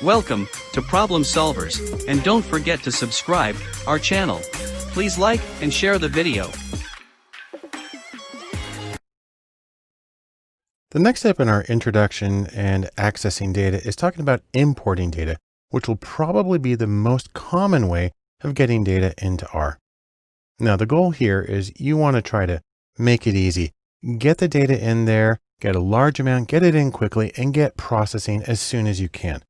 Welcome to Problem Solvers, and don't forget to subscribe our channel. Please like and share the video. The next step in our introduction and accessing data is talking about importing data, which will probably be the most common way of getting data into R. Now, the goal here is you want to try to make it easy. Get the data in there, get a large amount, get it in quickly, and get processing as soon as you can.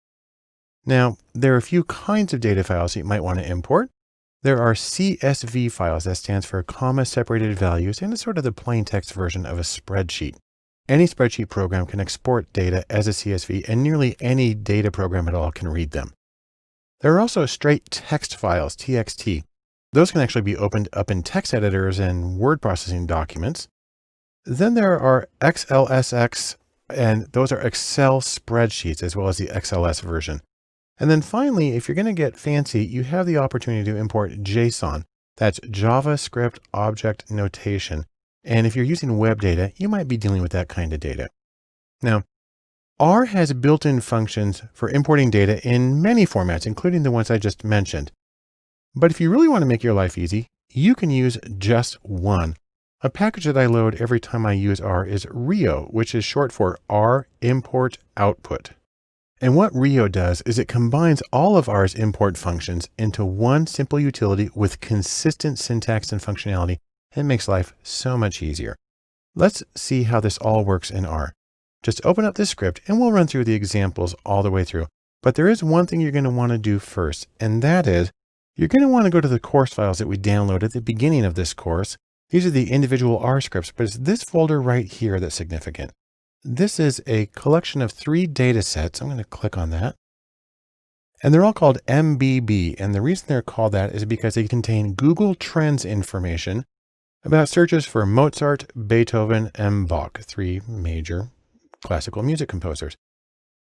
Now, there are a few kinds of data files that you might want to import. There are CSV files, that stands for comma-separated values, and it's sort of the plain text version of a spreadsheet. Any spreadsheet program can export data as a CSV, and nearly any data program at all can read them. There are also straight text files, TXT. Those can actually be opened up in text editors and word processing documents. Then there are XLSX, and those are Excel spreadsheets, as well as the XLS version. And then finally, if you're going to get fancy, you have the opportunity to import JSON. That's JavaScript Object Notation. And if you're using web data, you might be dealing with that kind of data. Now, R has built-in functions for importing data in many formats, including the ones I just mentioned. But if you really want to make your life easy, you can use just one. A package that I load every time I use R is Rio, which is short for R Import Output. And what Rio does is it combines all of R's import functions into one simple utility with consistent syntax and functionality, and makes life so much easier. Let's see how this all works in R. Just open up this script and we'll run through the examples all the way through. But there is one thing you're going to want to do first, and that is you're going to want to go to the course files that we downloaded at the beginning of this course. These are the individual R scripts, but it's this folder right here that's significant. This is a collection of 3 data sets. I'm going to click on that. And they're all called MBB. And the reason they're called that is because they contain Google Trends information about searches for Mozart, Beethoven, and Bach, 3 major classical music composers.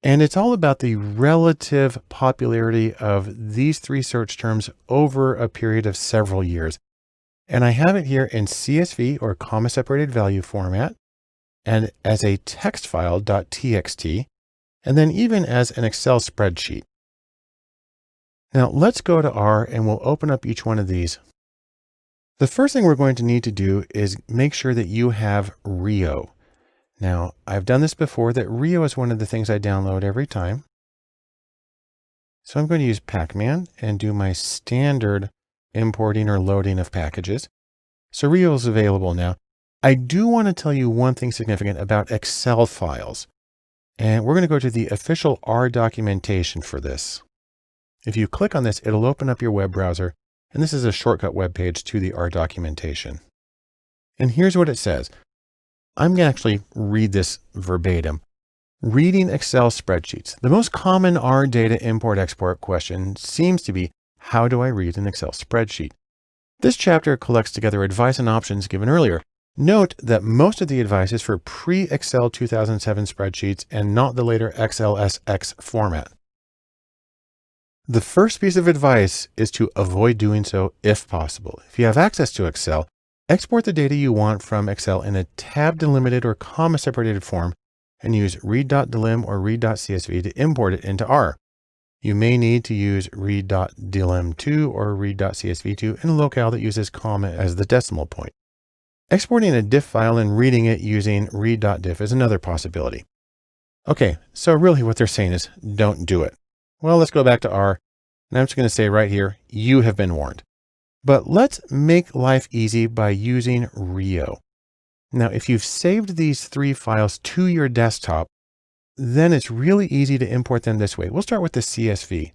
And it's all about the relative popularity of these 3 search terms over a period of several years. And I have it here in CSV, or comma-separated value format, and as a text file .txt, and then even as an Excel spreadsheet. Now let's go to R and we'll open up each one of these. The first thing we're going to need to do is make sure that you have Rio. Now, I've done this before, that Rio is one of the things I download every time. So I'm going to use Pacman and do my standard importing or loading of packages. So Rio is available now. I do want to tell you one thing significant about Excel files. And we're going to go to the official R documentation for this. If you click on this, it'll open up your web browser. And this is a shortcut web page to the R documentation. And here's what it says. I'm going to actually read this verbatim. Reading Excel spreadsheets. The most common R data import-export question seems to be, how do I read an Excel spreadsheet? This chapter collects together advice and options given earlier. Note that most of the advice is for pre-Excel 2007 spreadsheets and not the later XLSX format. The first piece of advice is to avoid doing so if possible. If you have access to Excel, export the data you want from Excel in a tab delimited or comma separated form and use read.delim or read.csv to import it into R. You may need to use read.delim2 or read.csv2 in a locale that uses comma as the decimal point. Exporting a diff file and reading it using read.diff is another possibility. Okay, so really what they're saying is don't do it. Well, let's go back to R, and I'm just going to say right here, you have been warned. But let's make life easy by using Rio. Now, if you've saved these 3 files to your desktop, then it's really easy to import them this way. We'll start with the CSV.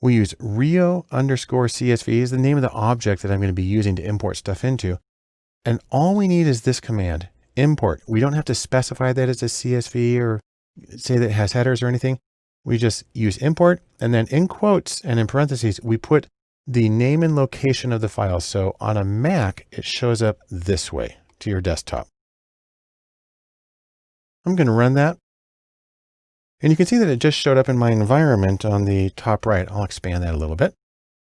We use Rio_CSV is the name of the object that I'm going to be using to import stuff into. And all we need is this command, import. We don't have to specify that it's a CSV or say that it has headers or anything. We just use import, and then in quotes and in parentheses, we put the name and location of the file. So on a Mac, it shows up this way to your desktop. I'm going to run that. And you can see that it just showed up in my environment on the top right. I'll expand that a little bit.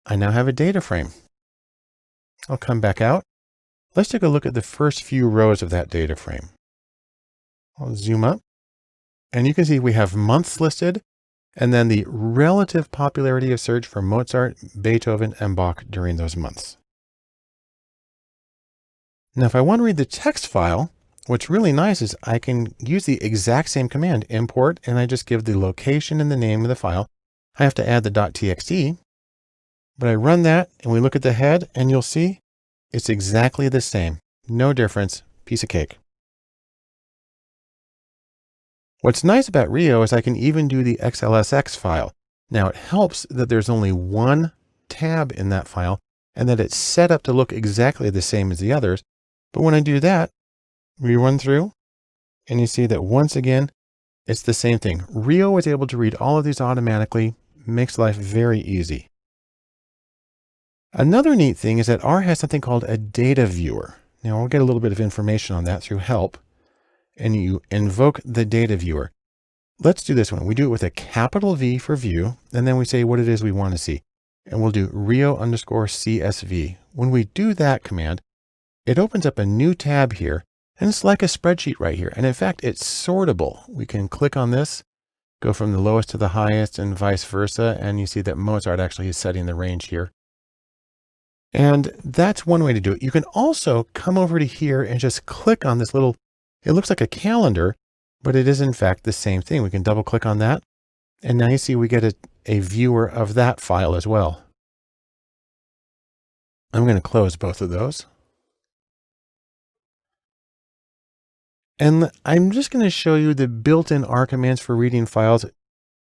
I now have a data frame. I'll come back out. Let's take a look at the first few rows of that data frame. I'll zoom up and you can see we have months listed and then the relative popularity of search for Mozart, Beethoven, and Bach during those months. Now, if I want to read the text file, what's really nice is I can use the exact same command, import, and I just give the location and the name of the file. I have to add the .txt, but I run that and we look at the head and you'll see it's exactly the same. No difference, piece of cake. What's nice about Rio is I can even do the XLSX file. Now it helps that there's only one tab in that file and that it's set up to look exactly the same as the others. But when I do that, we run through and you see that once again, it's the same thing. Rio is able to read all of these automatically, makes life very easy. Another neat thing is that R has something called a data viewer. Now we'll get a little bit of information on that through help, and you invoke the data viewer. Let's do this one. We do it with a capital V for view, and then we say what it is we want to see. And we'll do Rio_CSV. When we do that command, it opens up a new tab here, and it's like a spreadsheet right here. And in fact, it's sortable. We can click on this, go from the lowest to the highest and vice versa. And you see that Mozart actually is setting the range here. And that's one way to do it. You can also come over to here and just click on this little, it looks like a calendar, but it is in fact the same thing. We can double click on that. And now you see we get a viewer of that file as well. I'm going to close both of those. And I'm just going to show you the built-in R commands for reading files.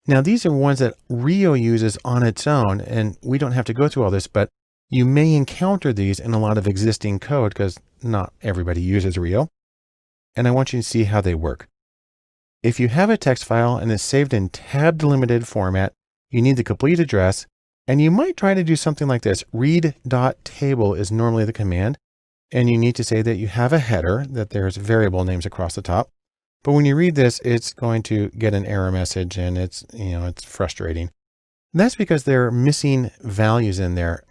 Now, these are ones that Rio uses on its own, and we don't have to go through all this, but you may encounter these in a lot of existing code because not everybody uses Rio. And I want you to see how they work. If you have a text file and it's saved in tab delimited format, you need the complete address, and you might try to do something like this. Read.table is normally the command. And you need to say that you have a header, that there's variable names across the top. But when you read this, it's going to get an error message and it's frustrating. And that's because there are missing values in there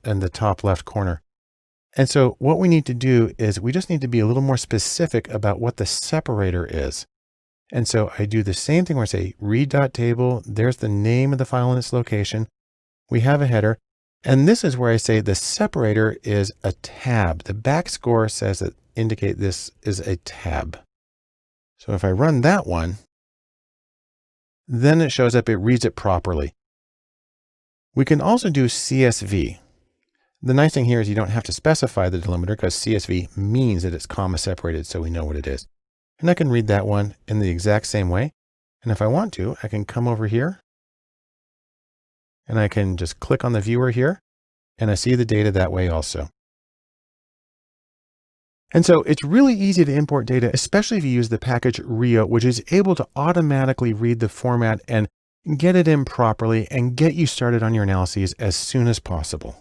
in the top left corner. And so what we need to do is we just need to be a little more specific about what the separator is. And so I do the same thing where I say read.table, there's the name of the file and its location. We have a header. And this is where I say the separator is a tab. The backscore says that indicate this is a tab. So if I run that one, then it shows up, it reads it properly. We can also do CSV. The nice thing here is you don't have to specify the delimiter because CSV means that it's comma separated, so we know what it is. And I can read that one in the exact same way. And if I want to, I can come over here and I can just click on the viewer here and I see the data that way also. And so it's really easy to import data, especially if you use the package Rio, which is able to automatically read the format and get it in properly and get you started on your analyses as soon as possible.